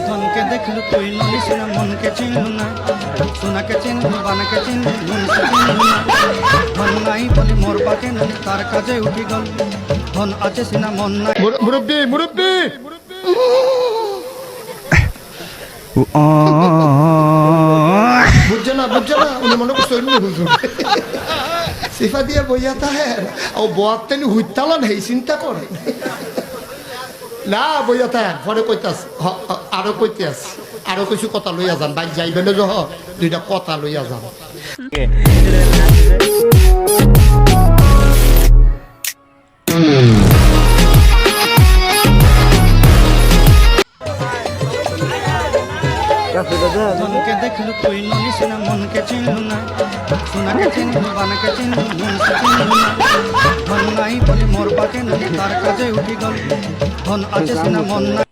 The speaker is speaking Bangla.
ধনকে দেখলু তুই নলি সোনা মনকে চিনলু না, সোনাকে চিনলু বানাকে চিনলু মনকে চিনলু না। ধন নাই বলি মোর পাকে নলি তার কাজে উঠি গল, ধন আছে সিনা মন নাই। মুরব্বি মুরব্বি বুঝছে না উনি মনে করছে সিফা দিয়ে বইয়া তাহের ও বোয়ার তেনি হুইতালান হেই চিন্তা করে না বইয়া তাহের পরে কইতাস আরো কইতে আস আরো কিছু কথা লইয়া যান বাইক যাইবেন যহ দুইটা কথা লইয়া যান। ধনকে দেখলু তুই নলি সোনা মনকে চিনলু না, সোনাকে চিনলু বানাকে চিনলু মনকে চিনলু না। ধন নাই বলি মোর পাকে নলি তার কাজে উঠি গল, ধন আছে সিনা মন নাই।